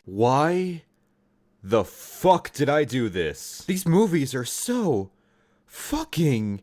Why the fuck did I do this? These movies are so fucking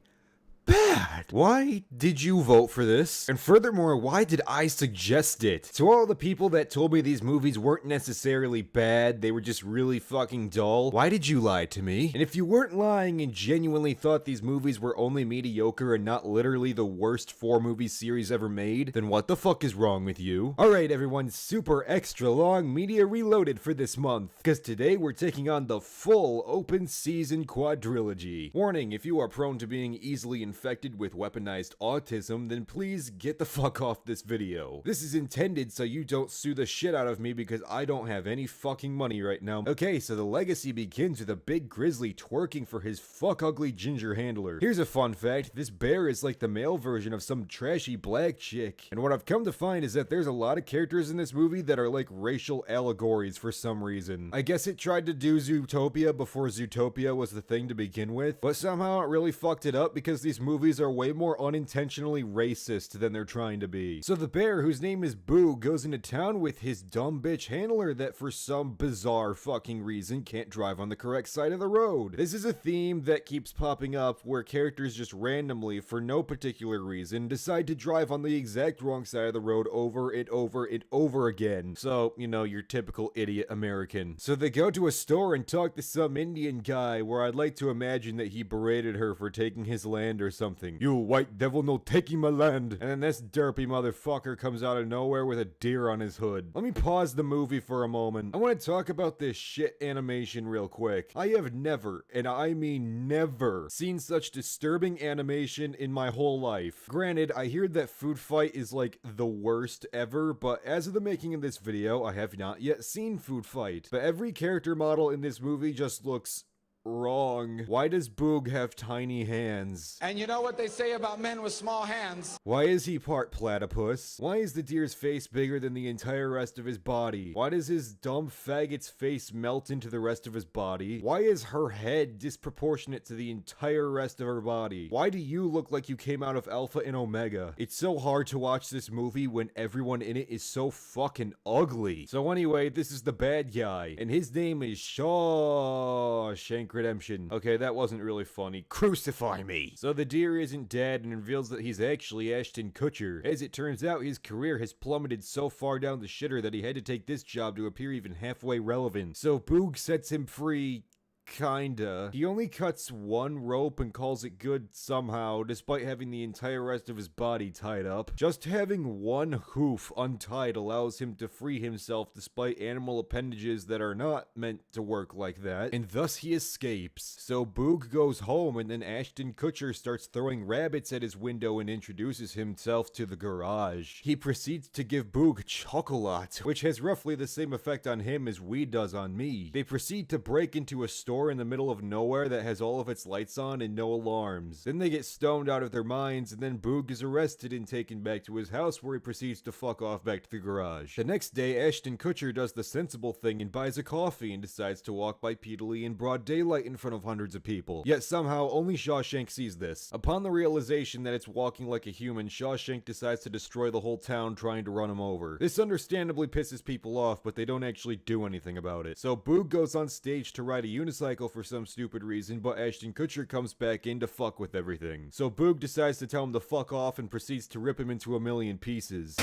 bad. Why did you vote for this? And furthermore, why did I suggest it? To all the people that told me these movies weren't necessarily bad, they were just really fucking dull, why did you lie to me? And if you weren't lying and genuinely thought these movies were only mediocre and not literally the worst 4-movie series ever made, then what the fuck is wrong with you? Alright everyone, super extra long media reloaded for this month, because today we're taking on the full open season quadrilogy. Warning, if you are prone to being easily infected with weaponized autism, then please get the fuck off this video. This is intended so you don't sue the shit out of me because I don't have any fucking money right now. Okay, so the legacy begins with a big grizzly twerking for his fuck ugly ginger handler. Here's a fun fact, this bear is like the male version of some trashy black chick. And what I've come to find is that there's a lot of characters in this movie that are like racial allegories for some reason. I guess it tried to do Zootopia before Zootopia was the thing to begin with, but somehow it really fucked it up because these movies are way more unintentionally racist than they're trying to be. So the bear, whose name is Boo, goes into town with his dumb bitch handler that for some bizarre fucking reason can't drive on the correct side of the road. This is a theme that keeps popping up where characters just randomly, for no particular reason, decide to drive on the exact wrong side of the road over and over and over again. So, you know, your typical idiot American. So they go to a store and talk to some Indian guy where I'd like to imagine that he berated her for taking his land or something. You white devil, no taking my land. And then this derpy motherfucker comes out of nowhere with a deer on his hood. Let me pause the movie for a moment. I want to talk about this shit animation real quick. I have never, and I mean never, seen such disturbing animation in my whole life. Granted, I hear that Food Fight is like the worst ever, but as of the making of this video, I have not yet seen Food Fight. But every character model in this movie just looks wrong. Why does Boog have tiny hands? And you know what they say about men with small hands? Why is he part platypus? Why is the deer's face bigger than the entire rest of his body? Why does his dumb faggot's face melt into the rest of his body? Why is her head disproportionate to the entire rest of her body? Why do you look like you came out of Alpha and Omega? It's so hard to watch this movie when everyone in it is so fucking ugly. So anyway, this is the bad guy, and his name is Shawshank Redemption. Okay, that wasn't really funny. Crucify me! So the deer isn't dead and reveals that he's actually Ashton Kutcher. As it turns out, his career has plummeted so far down the shitter that he had to take this job to appear even halfway relevant. So Boog sets him free. Kinda. He only cuts one rope and calls it good somehow, despite having the entire rest of his body tied up. Just having one hoof untied allows him to free himself despite animal appendages that are not meant to work like that, and thus he escapes. So Boog goes home, and then Ashton Kutcher starts throwing rabbits at his window and introduces himself to the garage. He proceeds to give Boog chocolate, which has roughly the same effect on him as weed does on me. They proceed to break into a store in the middle of nowhere that has all of its lights on and no alarms. Then they get stoned out of their minds, and then Boog is arrested and taken back to his house where he proceeds to fuck off back to the garage. The next day, Ashton Kutcher does the sensible thing and buys a coffee and decides to walk bipedally in broad daylight in front of hundreds of people. Yet somehow, only Shawshank sees this. Upon the realization that it's walking like a human, Shawshank decides to destroy the whole town trying to run him over. This understandably pisses people off, but they don't actually do anything about it. So Boog goes on stage to ride a unicycle for some stupid reason, but Ashton Kutcher comes back in to fuck with everything. So Boog decides to tell him to fuck off and proceeds to rip him into a million pieces.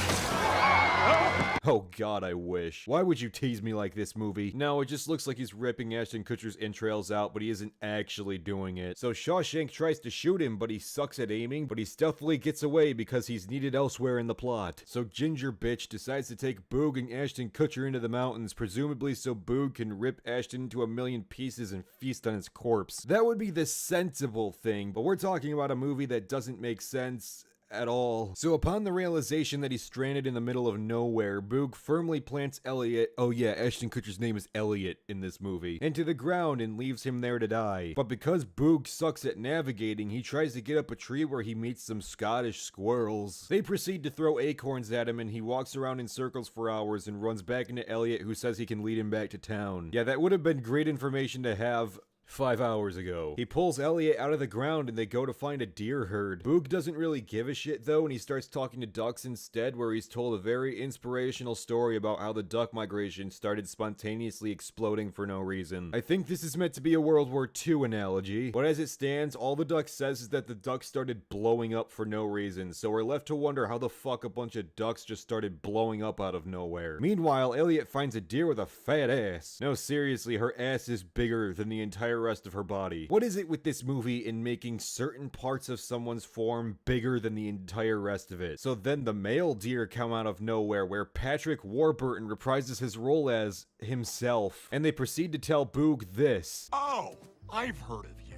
Oh god, I wish. Why would you tease me like this, movie? No, it just looks like he's ripping Ashton Kutcher's entrails out, but he isn't actually doing it. So Shawshank tries to shoot him, but he sucks at aiming, but he stealthily gets away because he's needed elsewhere in the plot. So Ginger Bitch decides to take Boog and Ashton Kutcher into the mountains, presumably so Boog can rip Ashton into a million pieces and feast on his corpse. That would be the sensible thing, but we're talking about a movie that doesn't make sense at all. So upon the realization that he's stranded in the middle of nowhere, Boog firmly plants Elliot, oh yeah, Ashton Kutcher's name is Elliot in this movie, into the ground and leaves him there to die. But because Boog sucks at navigating, he tries to get up a tree where he meets some Scottish squirrels. They proceed to throw acorns at him, and he walks around in circles for hours and runs back into Elliot, who says he can lead him back to town. Yeah, that would have been great information to have 5 hours ago. He pulls Elliot out of the ground and they go to find a deer herd. Boog doesn't really give a shit though, and he starts talking to ducks instead, where he's told a very inspirational story about how the duck migration started spontaneously exploding for no reason. I think this is meant to be a World War II analogy, but as it stands, all the duck says is that the ducks started blowing up for no reason, so we're left to wonder how the fuck a bunch of ducks just started blowing up out of nowhere. Meanwhile, Elliot finds a deer with a fat ass. No, seriously, her ass is bigger than the entire rest of her body. What is it with this movie in making certain parts of someone's form bigger than the entire rest of it? So then the male deer come out of nowhere, where Patrick Warburton reprises his role as himself, and they proceed to tell Boog this. Oh, I've heard of you.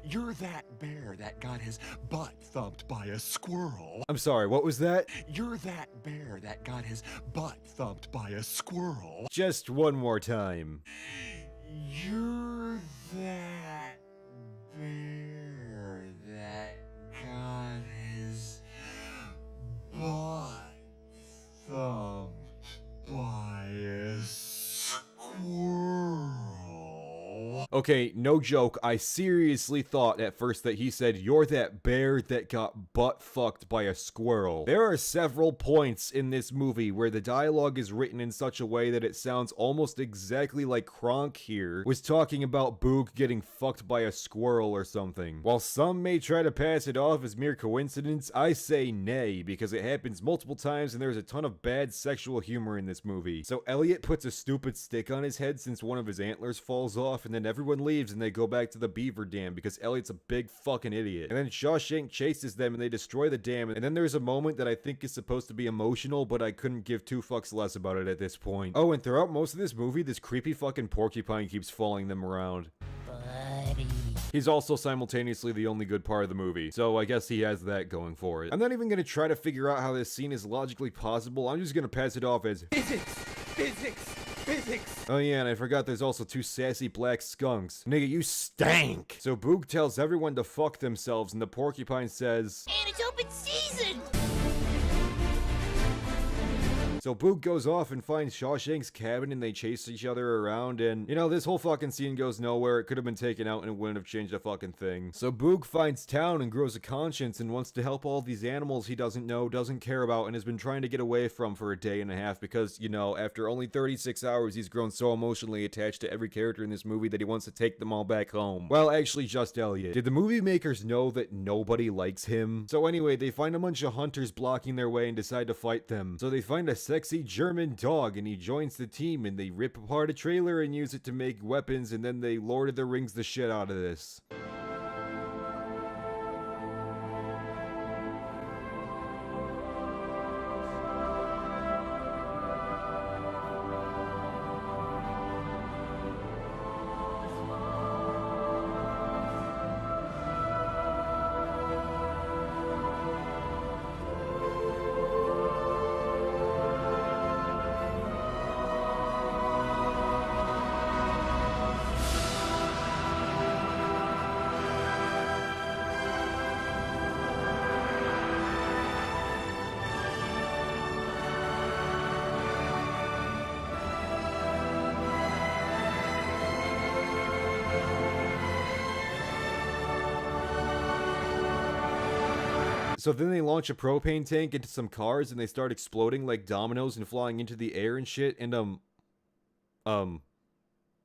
You're that bear that got his butt thumped by a squirrel. I'm sorry, what was that? You're that bear that got his butt thumped by a squirrel. Just one more time. You're that bear that got his butt thumped by a squirrel. Okay, no joke, I seriously thought at first that he said, "You're that bear that got butt fucked by a squirrel." There are several points in this movie where the dialogue is written in such a way that it sounds almost exactly like Kronk here was talking about Boog getting fucked by a squirrel or something. While some may try to pass it off as mere coincidence, I say nay, because it happens multiple times and there's a ton of bad sexual humor in this movie. So Elliot puts a stupid stick on his head since one of his antlers falls off, and then everyone leaves and they go back to the beaver dam because Elliot's a big fucking idiot. And then Shawshank chases them and they destroy the dam, and then there's a moment that I think is supposed to be emotional, but I couldn't give two fucks less about it at this point. Oh, and throughout most of this movie, this creepy fucking porcupine keeps following them around. Buddy. He's also simultaneously the only good part of the movie, so I guess he has that going for it. I'm not even gonna try to figure out how this scene is logically possible, I'm just gonna pass it off as Physics! oh yeah, and I forgot there's also two sassy black skunks. Nigga, you stank! So Boog tells everyone to fuck themselves, and the porcupine says, And it's open season! so Boog goes off and finds Shawshank's cabin and they chase each other around, and you know, this whole fucking scene goes nowhere. It could have been taken out and it wouldn't have changed a fucking thing. So Boog finds town and grows a conscience and wants to help all these animals he doesn't know, doesn't care about, and has been trying to get away from for a day and a half because, you know, after only 36 hours he's grown so emotionally attached to every character in this movie that he wants to take them all back home. Well, actually just Elliot. Did the movie makers know that nobody likes him? So anyway, they find a bunch of hunters blocking their way and decide to fight them. So they find a sexy German dog and he joins the team, and they rip apart a trailer and use it to make weapons, and then they Lord of the Rings the shit out of this. So then they launch a propane tank into some cars and they start exploding like dominoes and flying into the air and shit, and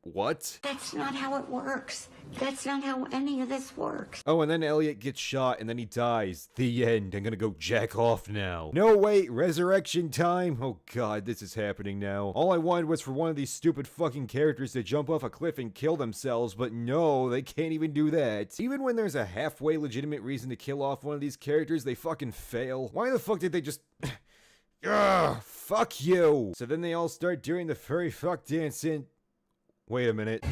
what? That's not how it works. That's not how any of this works. Oh, and then Elliot gets shot and then he dies. The end. I'm gonna go jack off now. No, wait, resurrection time? Oh god, this is happening now. All I wanted was for one of these stupid fucking characters to jump off a cliff and kill themselves, but no, they can't even do that. Even when there's a halfway legitimate reason to kill off one of these characters, they fucking fail. Why the fuck did they just... Ugh, fuck you! So then they all start doing the furry fuck dance and... Wait a minute.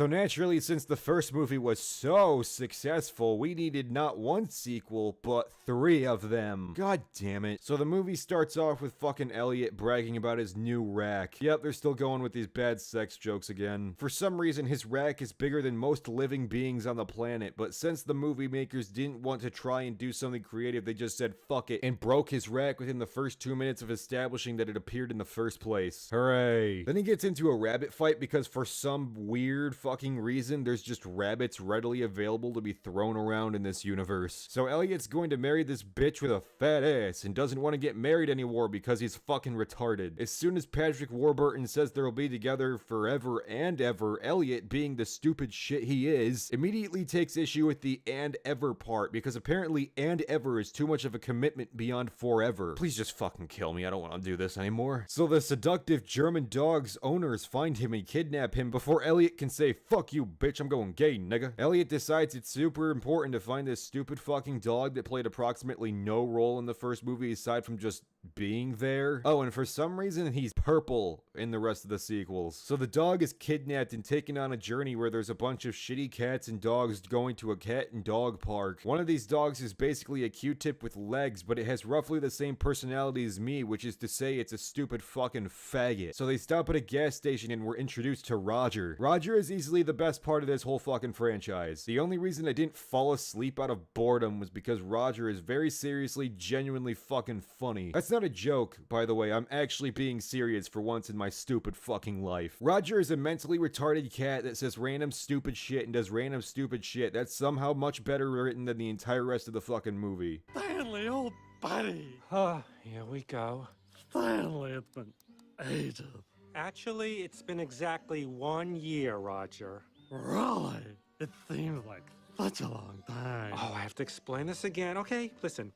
So naturally, since the first movie was so successful, we needed not one sequel, but 3 of them. God damn it. So the movie starts off with fucking Elliot bragging about his new rack. Yep, they're still going with these bad sex jokes again. For some reason, his rack is bigger than most living beings on the planet, but since the movie makers didn't want to try and do something creative, they just said fuck it and broke his rack within the first 2 minutes of establishing that it appeared in the first place. Hooray. Then he gets into a rabbit fight because for some weird fucking reason, there's just rabbits readily available to be thrown around in this universe. So Elliot's going to marry this bitch with a fat ass and doesn't want to get married anymore because he's fucking retarded. As soon as Patrick Warburton says they'll be together forever and ever, Elliot, being the stupid shit he is, immediately takes issue with the and ever part because apparently and ever is too much of a commitment beyond forever. Please just fucking kill me. I don't want to do this anymore. So the seductive German dog's owners find him and kidnap him before Elliot can say, fuck you, bitch, I'm going gay, nigga. Elliot decides it's super important to find this stupid fucking dog that played approximately no role in the first movie aside from just being there. Oh, and for some reason, he's purple in the rest of the sequels. So the dog is kidnapped and taken on a journey where there's a bunch of shitty cats and dogs going to a cat and dog park. One of these dogs is basically a Q-tip with legs, but it has roughly the same personality as me, which is to say it's a stupid fucking faggot. So they stop at a gas station and we're introduced to Roger. Roger is easily the best part of this whole fucking franchise. The only reason I didn't fall asleep out of boredom was because Roger is very seriously, genuinely fucking funny. That's not a joke, by the way. I'm actually being serious for once in my stupid fucking life. Roger is a mentally retarded cat that says random stupid shit and does random stupid shit. That's somehow much better written than the entire rest of the fucking movie. Stanley, old buddy. Here we go. Stanley, it's been ages. Actually, it's been exactly 1 year, Roger. Really? It seems like such a long time. Oh, I have to explain this again. Okay, listen.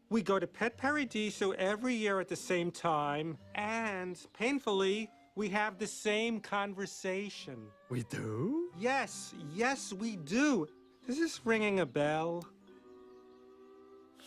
We go to Pet Paradiso every year at the same time, and painfully, we have the same conversation. We do? Yes, we do. Is this ringing a bell?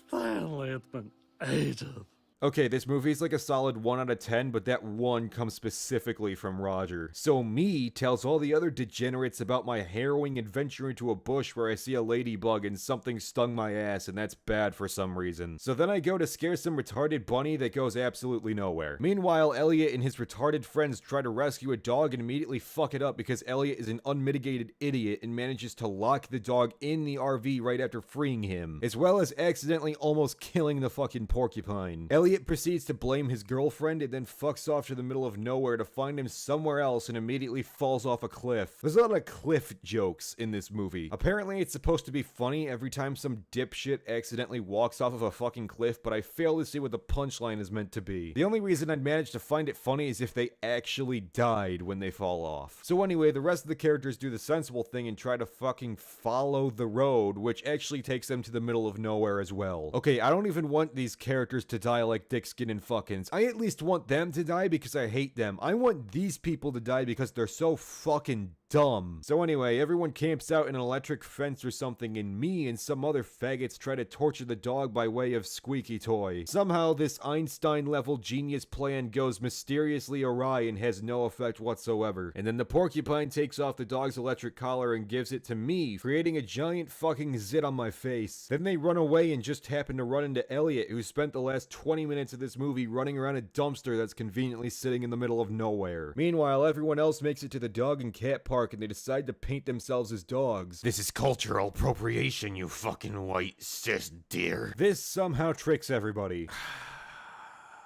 Stanley, it's been ages. Okay, this movie's like a solid 1 out of 10, but that 1 comes specifically from Roger. So me tells all the other degenerates about my harrowing adventure into a bush where I see a ladybug and something stung my ass, and that's bad for some reason. So then I go to scare some retarded bunny that goes absolutely nowhere. Meanwhile, Elliot and his retarded friends try to rescue a dog and immediately fuck it up because Elliot is an unmitigated idiot and manages to lock the dog in the RV right after freeing him, as well as accidentally almost killing the fucking porcupine. Elliot proceeds to blame his girlfriend and then fucks off to the middle of nowhere to find him somewhere else and immediately falls off a cliff. There's a lot of cliff jokes in this movie. Apparently it's supposed to be funny every time some dipshit accidentally walks off of a fucking cliff, but I fail to see what the punchline is meant to be. The only reason I'd manage to find it funny is if they actually died when they fall off. So anyway, the rest of the characters do the sensible thing and try to fucking follow the road, which actually takes them to the middle of nowhere as well. Okay, I don't even want these characters to die like Dick, Skin, and Fuckins. I at least want them to die because I hate them. I want these people to die because they're so fucking dumb. So anyway, everyone camps out in an electric fence or something, and me and some other faggots try to torture the dog by way of squeaky toy. Somehow this Einstein-level genius plan goes mysteriously awry and has no effect whatsoever. And then the porcupine takes off the dog's electric collar and gives it to me, creating a giant fucking zit on my face. Then they run away and just happen to run into Elliot, who spent the last 20 minutes of this movie running around a dumpster that's conveniently sitting in the middle of nowhere. Meanwhile, everyone else makes it to the dog and cat park and they decide to paint themselves as dogs. This is cultural appropriation, you fucking white cis deer. This somehow tricks everybody.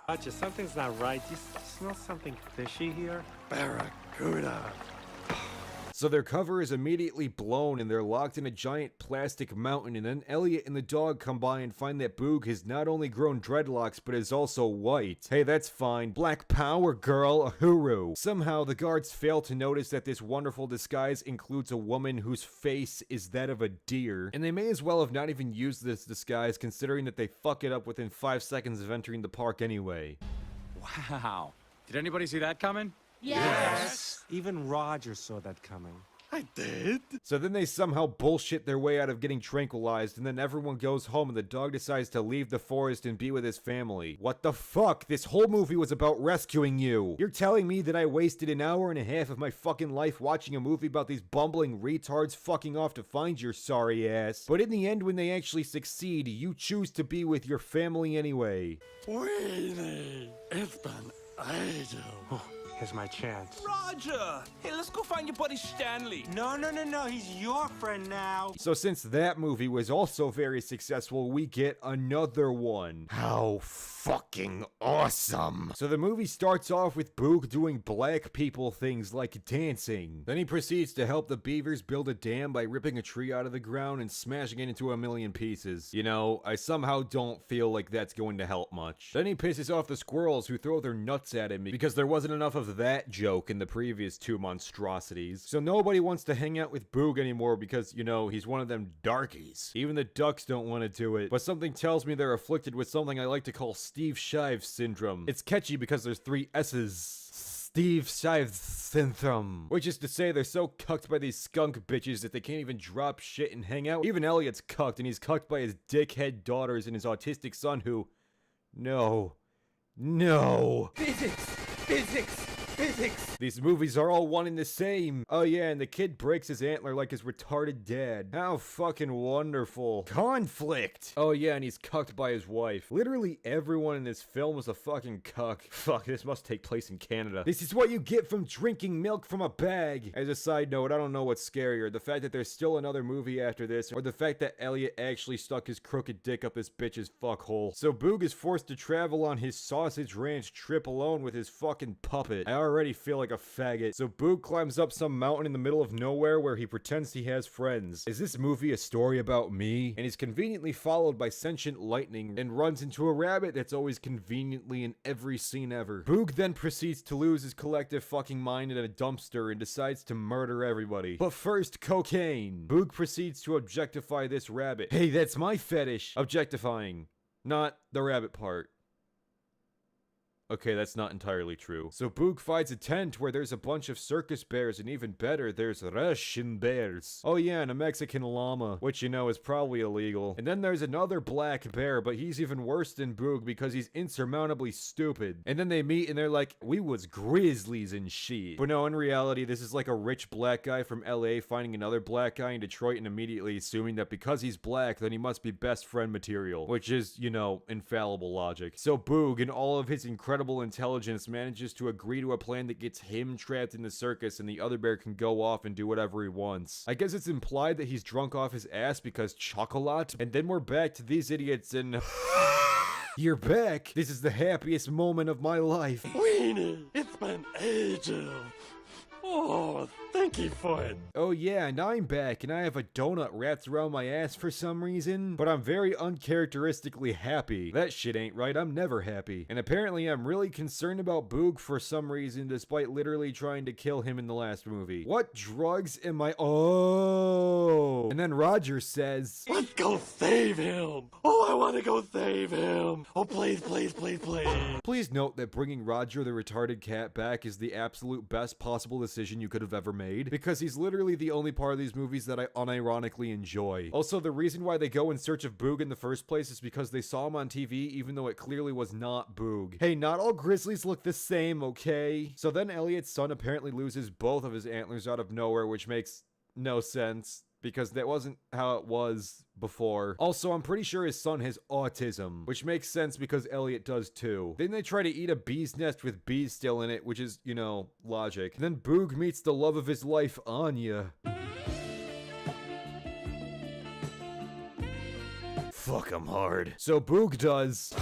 Roger, something's not right. Do you smell something fishy here? Barracuda. So their cover is immediately blown and they're locked in a giant plastic mountain, and then Elliot and the dog come by and find that Boog has not only grown dreadlocks but is also white. Hey, that's fine. Black power, girl. Ahuru. Somehow the guards fail to notice that this wonderful disguise includes a woman whose face is that of a deer, and they may as well have not even used this disguise considering that they fuck it up within 5 seconds of entering the park anyway. Wow. Did anybody see that coming? Yes. Even Roger saw that coming. I did. So then they somehow bullshit their way out of getting tranquilized, and then everyone goes home and the dog decides to leave the forest and be with his family. What the fuck? This whole movie was about rescuing you. You're telling me that I wasted an hour and a half of my fucking life watching a movie about these bumbling retards fucking off to find your sorry ass. But in the end, when they actually succeed, you choose to be with your family anyway. Weenie, it's been ages. Here's my chance. Roger! Hey, let's go find your buddy Stanley. No, he's your friend now. So since that movie was also very successful, we get another one. How fucking awesome. So the movie starts off with Boog doing black people things like dancing. Then he proceeds to help the beavers build a dam by ripping a tree out of the ground and smashing it into a million pieces. You know, I somehow don't feel like that's going to help much. Then he pisses off the squirrels who throw their nuts at him because there wasn't enough of that joke in the previous two monstrosities. So nobody wants to hang out with Boog anymore because, you know, he's one of them darkies. Even the ducks don't want to do it. But something tells me they're afflicted with something I like to call Steve Shives syndrome. It's catchy because there's 3 S's. Steve Shives syndrome. Which is to say they're so cucked by these skunk bitches that they can't even drop shit and hang out. Even Elliot's cucked, and he's cucked by his dickhead daughters and his autistic son who... No. Physics. These movies are all one and the same. Oh yeah, and the kid breaks his antler like his retarded dad. How fucking wonderful. Conflict. Oh yeah, and he's cucked by his wife. Literally everyone in this film is a fucking cuck. Fuck, this must take place in Canada. This is what you get from drinking milk from a bag. As a side note, I don't know what's scarier, the fact that there's still another movie after this, or the fact that Elliot actually stuck his crooked dick up this bitch's fuckhole. So Boog is forced to travel on his sausage ranch trip alone with his fucking puppet. I already feel like a faggot. So Boog climbs up some mountain in the middle of nowhere where he pretends he has friends. Is this movie a story about me? And he's conveniently followed by sentient lightning and runs into a rabbit that's always conveniently in every scene ever. Boog then proceeds to lose his collective fucking mind in a dumpster and decides to murder everybody. But first, cocaine. Boog proceeds to objectify this rabbit. Hey, that's my fetish. Objectifying. Not the rabbit part. Okay, that's not entirely true. So Boog finds a tent where there's a bunch of circus bears, and even better, there's Russian bears. Oh yeah, and a Mexican llama, which you know is probably illegal. And then there's another black bear, but he's even worse than Boog because he's insurmountably stupid. And then they meet and they're like, we was grizzlies and shit. But no, in reality, this is like a rich black guy from LA finding another black guy in Detroit and immediately assuming that because he's black, then he must be best friend material. Which is, you know, infallible logic. So Boog, in all of his incredible intelligence, manages to agree to a plan that gets him trapped in the circus and the other bear can go off and do whatever he wants. I guess it's implied that he's drunk off his ass because chocolate. And then we're back to these idiots and... You're back? This is the happiest moment of my life. Weenie, it's been ages. Oh, thank you for it. Oh yeah, and I'm back, and I have a donut wrapped around my ass for some reason, but I'm very uncharacteristically happy. That shit ain't right, I'm never happy. And apparently I'm really concerned about Boog for some reason, despite literally trying to kill him in the last movie. What drugs am I— Oh! And then Roger says, Let's go save him. Oh, I want to go save him. Oh, please. Please note that bringing Roger the retarded cat back is the absolute best possible decision you could have ever made, because he's literally the only part of these movies that I unironically enjoy. Also, the reason why they go in search of Boog in the first place is because they saw him on TV, even though it clearly was not Boog. Hey, not all grizzlies look the same, okay? So then Elliot's son apparently loses both of his antlers out of nowhere, which makes no sense, because that wasn't how it was before. Also, I'm pretty sure his son has autism, which makes sense because Elliot does too. Then they try to eat a bee's nest with bees still in it, which is, you know, logic. Then Boog meets the love of his life, Anya. Fuck 'em hard. So Boog does...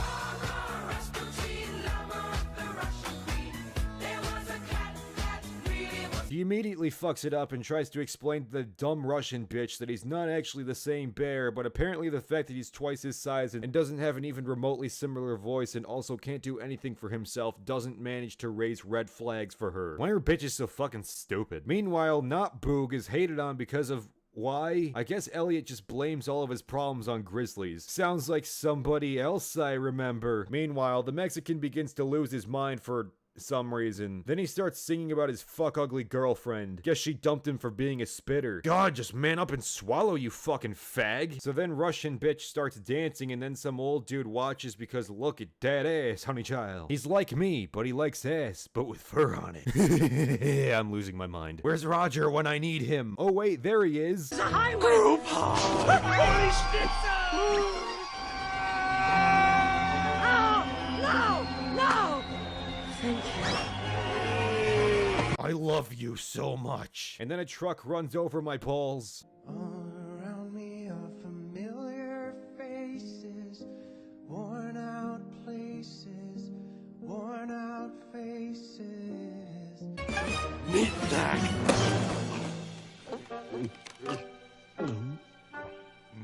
He immediately fucks it up and tries to explain to the dumb Russian bitch that he's not actually the same bear, but apparently the fact that he's twice his size and doesn't have an even remotely similar voice and also can't do anything for himself doesn't manage to raise red flags for her. Why are bitches so fucking stupid? Meanwhile, not Boog is hated on because of... Why? I guess Elliot just blames all of his problems on grizzlies. Sounds like somebody else I remember. Meanwhile, the Mexican begins to lose his mind for some reason. Then he starts singing about his fuck ugly girlfriend. Guess she dumped him for being a spitter. God, just man up and swallow, you fucking fag. So then Russian bitch starts dancing, and then some old dude watches because look at that ass, honey child. He's like me, but he likes ass, but with fur on it. I'm losing my mind. Where's Roger when I need him? Oh wait, there he is. Group hug! Holy shit! I love you so much. And then a truck runs over my balls. All around me are familiar faces, worn out places, worn out faces. Meet that.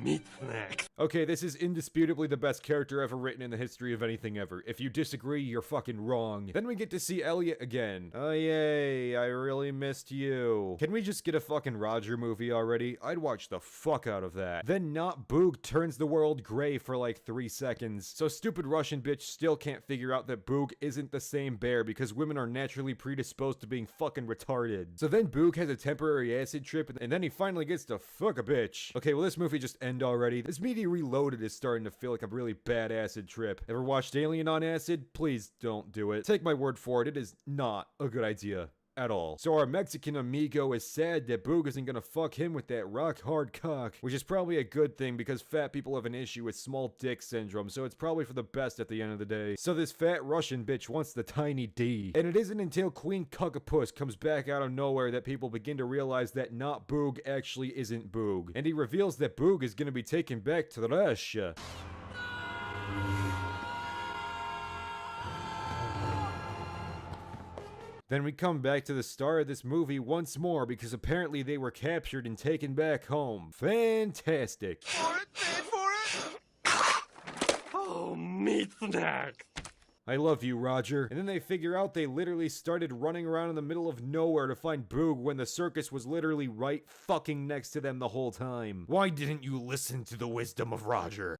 Meat snack. Okay, this is indisputably the best character ever written in the history of anything ever. If you disagree, you're fucking wrong. Then we get to see Elliot again. Oh yay, I really missed you. Can we just get a fucking Roger movie already? I'd watch the fuck out of that. Then Not Boog turns the world gray for like 3 seconds. So stupid Russian bitch still can't figure out that Boog isn't the same bear because women are naturally predisposed to being fucking retarded. So then Boog has a temporary acid trip and then he finally gets to fuck a bitch. Okay, will this movie just end already? This Media Reloaded is starting to feel like a really bad acid trip. Ever watched Alien on acid? Please don't do it. Take my word for it, it is not a good idea. At all. So our Mexican amigo is sad that Boog isn't gonna fuck him with that rock hard cock, which is probably a good thing because fat people have an issue with small dick syndrome, so it's probably for the best at the end of the day. So this fat Russian bitch wants the tiny D. And it isn't until Queen Cuckapus comes back out of nowhere that people begin to realize that Not Boog actually isn't Boog. And he reveals that Boog is gonna be taken back to Russia. Then we come back to the start of this movie once more because apparently they were captured and taken back home. Fantastic. Oh, meat snack. I love you, Roger. And then they figure out they literally started running around in the middle of nowhere to find Boog when the circus was literally right fucking next to them the whole time. Why didn't you listen to the wisdom of Roger?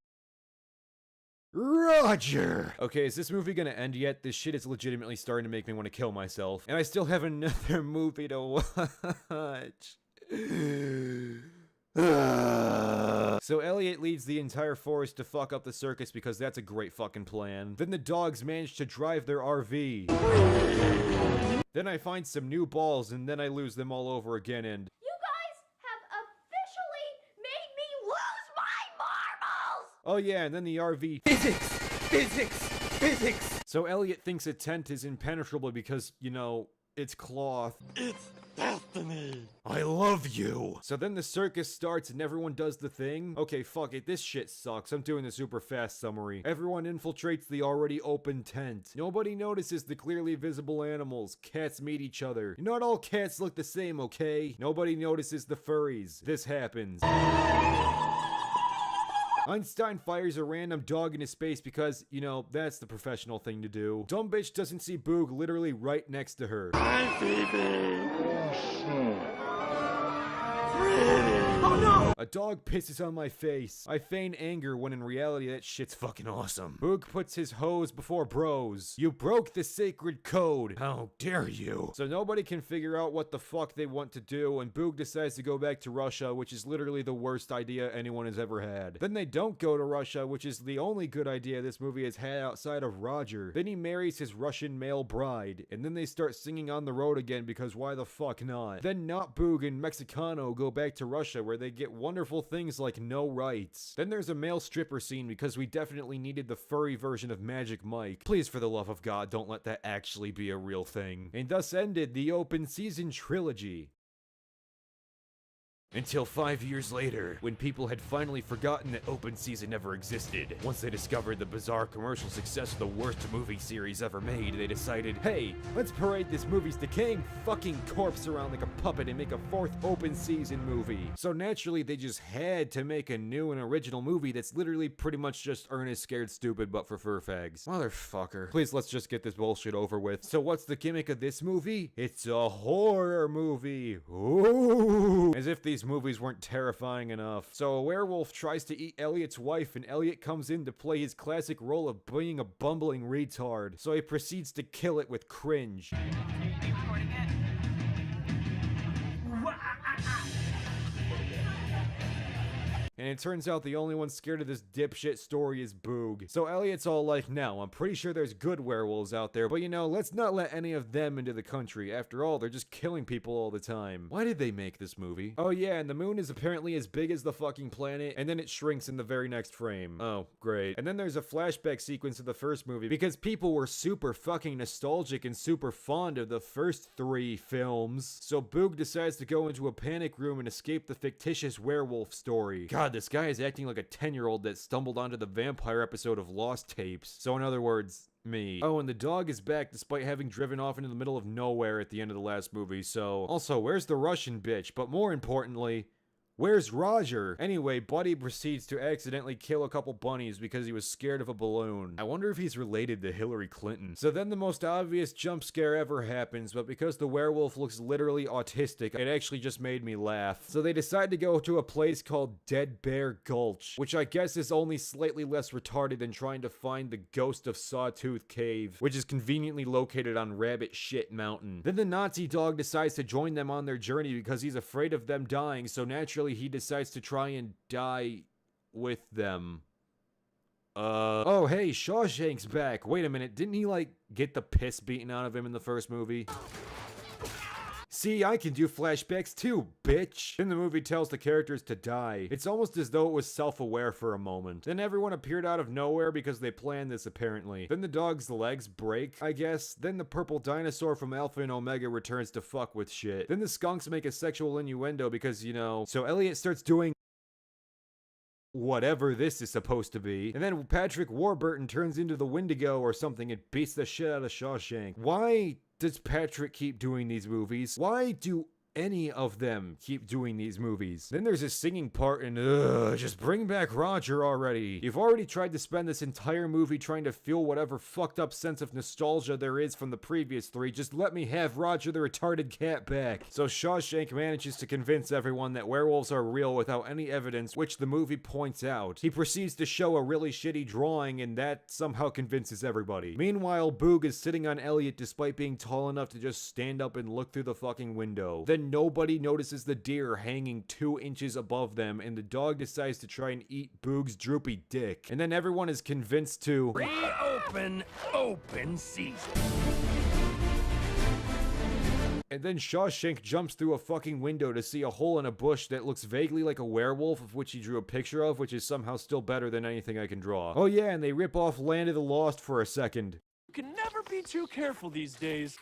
Roger! Okay, is this movie gonna end yet? This shit is legitimately starting to make me want to kill myself. And I still have another movie to watch. So Elliot leads the entire forest to fuck up the circus because that's a great fucking plan. Then the dogs manage to drive their RV. Then I find some new balls and then I lose them all over again and... Oh yeah, and then the RV... Physics! So Elliot thinks a tent is impenetrable because, you know, it's cloth. It's destiny. I love you! So then the circus starts and everyone does the thing. Okay, fuck it, this shit sucks. I'm doing the super fast summary. Everyone infiltrates the already open tent. Nobody notices the clearly visible animals. Cats meet each other. Not all cats look the same, okay? Nobody notices the furries. This happens. Einstein fires a random dog into space because, you know, that's the professional thing to do. Dumb bitch doesn't see Boog literally right next to her. Hi, baby. Oh no! A dog pisses on my face. I feign anger when in reality that shit's fucking awesome. Boog puts his hose before bros. You broke the sacred code. How dare you? So nobody can figure out what the fuck they want to do and Boog decides to go back to Russia, which is literally the worst idea anyone has ever had. Then they don't go to Russia, which is the only good idea this movie has had outside of Roger. Then he marries his Russian male bride, and then they start singing On the Road again because why the fuck not? Then Not Boog and Mexicano go back to Russia where they get wonderful things like no rights. Then there's a male stripper scene because we definitely needed the furry version of Magic Mike. Please, for the love of God, don't let that actually be a real thing. And thus ended the open season trilogy. Until 5 years later, when people had finally forgotten that open season ever existed. Once they discovered the bizarre commercial success of the worst movie series ever made, they decided, hey, let's parade this movie's decaying fucking corpse around like a puppet and make a 4th open season movie. So naturally, they just had to make a new and original movie that's literally pretty much just Ernest Scared Stupid but for fur fags. Motherfucker. Please, let's just get this bullshit over with. So what's the gimmick of this movie? It's a horror movie. Ooh. As if these Dishonoured's movies weren't terrifying enough. So a werewolf tries to eat Elliot's wife, and Elliot comes in to play his classic role of being a bumbling retard. So he proceeds to kill it with cringe. And it turns out the only one scared of this dipshit story is Boog. So Elliot's all like, no, I'm pretty sure there's good werewolves out there, but you know, let's not let any of them into the country. After all, they're just killing people all the time. Why did they make this movie? Oh yeah, and the moon is apparently as big as the fucking planet, and then it shrinks in the very next frame. Oh, great. And then there's a flashback sequence of the first movie, because people were super fucking nostalgic and super fond of the first 3 films. So Boog decides to go into a panic room and escape the fictitious werewolf story. God, this guy is acting like a 10-year-old that stumbled onto the vampire episode of Lost Tapes. So in other words, me. Oh, and the dog is back despite having driven off into the middle of nowhere at the end of the last movie, so... Also, where's the Russian bitch? But more importantly... where's Roger? Anyway, Buddy proceeds to accidentally kill a couple bunnies because he was scared of a balloon. I wonder if he's related to Hillary Clinton. So then the most obvious jump scare ever happens, but because the werewolf looks literally autistic, it actually just made me laugh. So they decide to go to a place called Dead Bear Gulch, which I guess is only slightly less retarded than trying to find the ghost of Sawtooth Cave, which is conveniently located on Rabbit Shit Mountain. Then the Nazi dog decides to join them on their journey because he's afraid of them dying, so naturally he decides to try and die with them. Oh hey, Shawshank's back. Wait a minute, didn't he like get the piss beaten out of him in the first movie? See, I can do flashbacks too, bitch! Then the movie tells the characters to die. It's almost as though it was self-aware for a moment. Then everyone appeared out of nowhere because they planned this apparently. Then the dog's legs break, I guess. Then the purple dinosaur from Alpha and Omega returns to fuck with shit. Then the skunks make a sexual innuendo because, you know... So Elliot starts doing... whatever this is supposed to be. And then Patrick Warburton turns into the Wendigo or something and beats the shit out of Shawshank. Why does Patrick keep doing these movies? Why do any of them keep doing these movies? Then there's a singing part and just bring back Roger already. You've already tried to spend this entire movie trying to feel whatever fucked up sense of nostalgia there is from the previous 3. Just let me have Roger the retarded cat back. So Shawshank manages to convince everyone that werewolves are real without any evidence, which the movie points out. He proceeds to show a really shitty drawing and that somehow convinces everybody. Meanwhile, Boog is sitting on Elliot despite being tall enough to just stand up and look through the fucking window. Then nobody notices the deer hanging 2 inches above them, and the dog decides to try and eat Boog's droopy dick. And then everyone is convinced to Reopen open season. And then Shawshank jumps through a fucking window to see a hole in a bush that looks vaguely like a werewolf, of which he drew a picture of, which is somehow still better than anything I can draw. Oh yeah, and they rip off Land of the Lost for a second. You can never be too careful these days.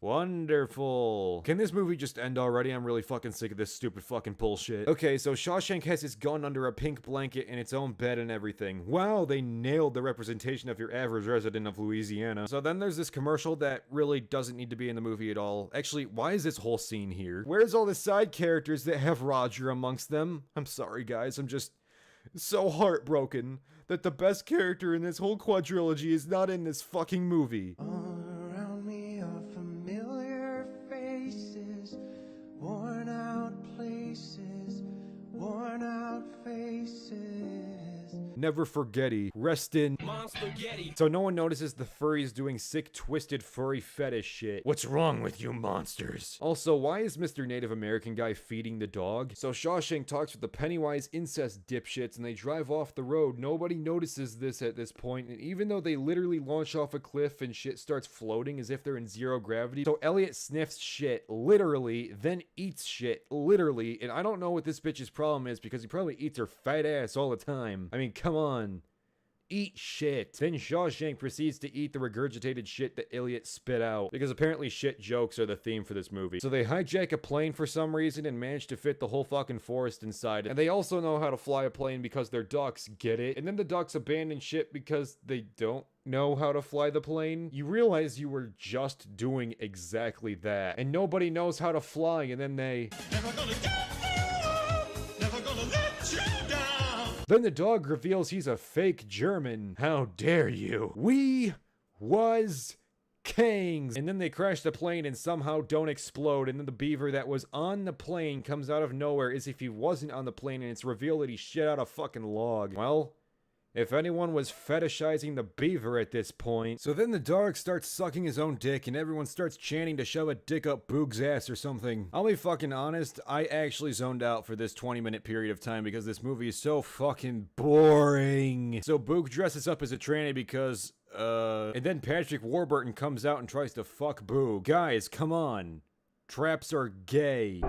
Wonderful. Can this movie just end already? I'm really fucking sick of this stupid fucking bullshit. Okay, so Shawshank has his gun under a pink blanket in its own bed and everything. Wow, they nailed the representation of your average resident of Louisiana. So then there's this commercial that really doesn't need to be in the movie at all. Actually, why is this whole scene here? Where's all the side characters that have Roger amongst them? I'm sorry guys, I'm just so heartbroken that the best character in this whole quadrilogy is not in this fucking movie. All around me are familiar faces, worn out places, worn out faces. Never forgetty. Rest in Monster-getti. So no one notices the furries doing sick, twisted, furry fetish shit. What's wrong with you monsters? Also, why is Mr. Native American guy feeding the dog? So Shawshank talks with the Pennywise incest dipshits and they drive off the road. Nobody notices this at this point, and even though they literally launch off a cliff and shit starts floating as if they're in zero gravity. So Elliot sniffs shit, literally, then eats shit, literally, and I don't know what this bitch's problem is because he probably eats her fat ass all the time. I mean, come on. Eat shit. Then Shawshank proceeds to eat the regurgitated shit that Elliot spit out, because apparently shit jokes are the theme for this movie. So they hijack a plane for some reason and manage to fit the whole fucking forest inside it. And they also know how to fly a plane because they're ducks, get it? And then the ducks abandon shit because they don't know how to fly the plane. You realize you were just doing exactly that. And nobody knows how to fly, and then they... Never gonna give you up, never gonna let you down. Then the dog reveals he's a fake German. How dare you? We was Kangs! And then they crash the plane and somehow don't explode, and then the beaver that was on the plane comes out of nowhere as if he wasn't on the plane, and it's revealed that he shit out a fucking log. Well, if anyone was fetishizing the beaver at this point. So then the dog starts sucking his own dick and everyone starts chanting to shove a dick up Boog's ass or something. I'll be fucking honest, I actually zoned out for this 20-minute period of time because this movie is so fucking boring. So Boog dresses up as a tranny because, and then Patrick Warburton comes out and tries to fuck Boog. Guys, come on. Traps are gay.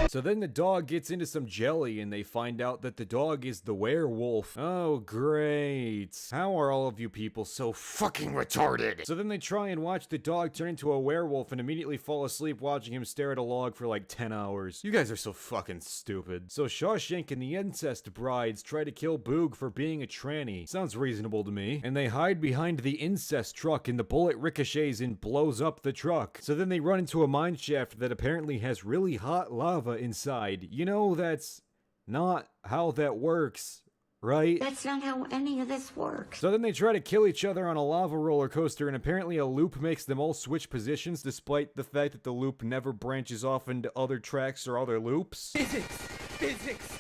So then the dog gets into some jelly and they find out that the dog is the werewolf. Oh, great. How are all of you people so fucking retarded? So then they try and watch the dog turn into a werewolf and immediately fall asleep watching him stare at a log for like 10 hours. You guys are so fucking stupid. So Shawshank and the incest brides try to kill Boog for being a tranny. Sounds reasonable to me. And they hide behind the incest truck and the bullet ricochets and blows up the truck. So then they run into a mine shaft that apparently has really hot lava inside. You know, that's not how that works, right? That's not how any of this works. So then they try to kill each other on a lava roller coaster, and apparently a loop makes them all switch positions despite the fact that the loop never branches off into other tracks or other loops. Physics!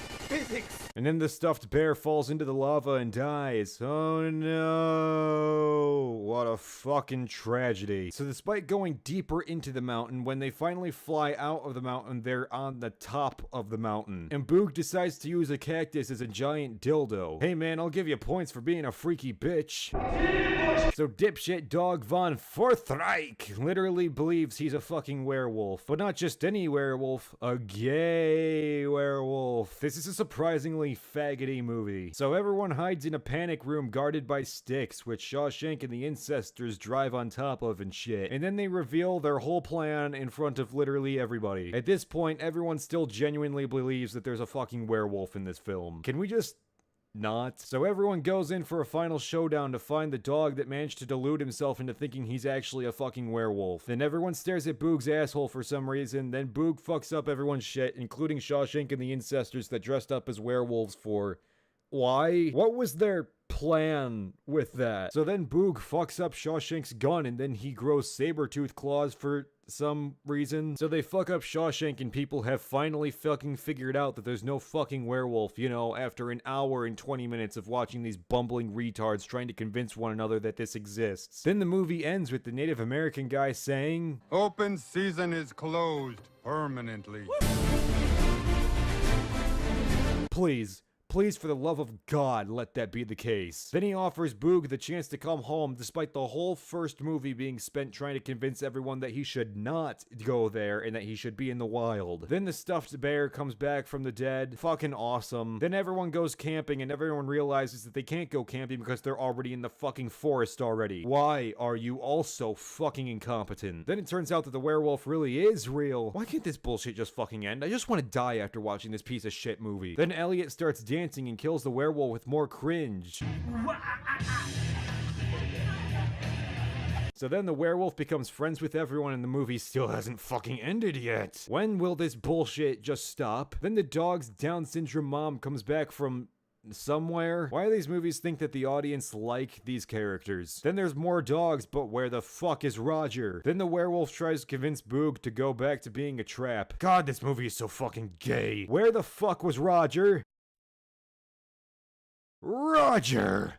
And then the stuffed bear falls into the lava and dies. Oh no! What a fucking tragedy. So despite going deeper into the mountain, when they finally fly out of the mountain, they're on the top of the mountain. And Boog decides to use a cactus as a giant dildo. Hey man, I'll give you points for being a freaky bitch. So dipshit Dog von Forthreich literally believes he's a fucking werewolf. But not just any werewolf, a gay werewolf. This is a surprisingly faggoty movie. So everyone hides in a panic room guarded by sticks, which Shawshank and the incestors drive on top of and shit. And then they reveal their whole plan in front of literally everybody. At this point, everyone still genuinely believes that there's a fucking werewolf in this film. Can we just not? So everyone goes in for a final showdown to find the dog that managed to delude himself into thinking he's actually a fucking werewolf. Then everyone stares at Boog's asshole for some reason, then Boog fucks up everyone's shit, including Shawshank and the incestors that dressed up as werewolves for... Why? What was their plan with that? So then Boog fucks up Shawshank's gun and then he grows saber-tooth claws for some reason. So they fuck up Shawshank and people have finally fucking figured out that there's no fucking werewolf, you know, after an hour and 20 minutes of watching these bumbling retards trying to convince one another that this exists. Then the movie ends with the Native American guy saying, "Open season is closed permanently." Please, for the love of God, let that be the case. Then he offers Boog the chance to come home despite the whole first movie being spent trying to convince everyone that he should not go there and that he should be in the wild. Then the stuffed bear comes back from the dead. Fucking awesome. Then everyone goes camping and everyone realizes that they can't go camping because they're already in the fucking forest already. Why are you all so fucking incompetent? Then it turns out that the werewolf really is real. Why can't this bullshit just fucking end? I just want to die after watching this piece of shit movie. Then Elliot starts dancing and kills the werewolf with more cringe. So then the werewolf becomes friends with everyone and the movie still hasn't fucking ended yet. When will this bullshit just stop? Then the dog's Down syndrome mom comes back from somewhere. Why do these movies think that the audience like these characters? Then there's more dogs, but where the fuck is Roger? Then the werewolf tries to convince Boog to go back to being a trap. God, this movie is so fucking gay. Where the fuck was Roger? Roger!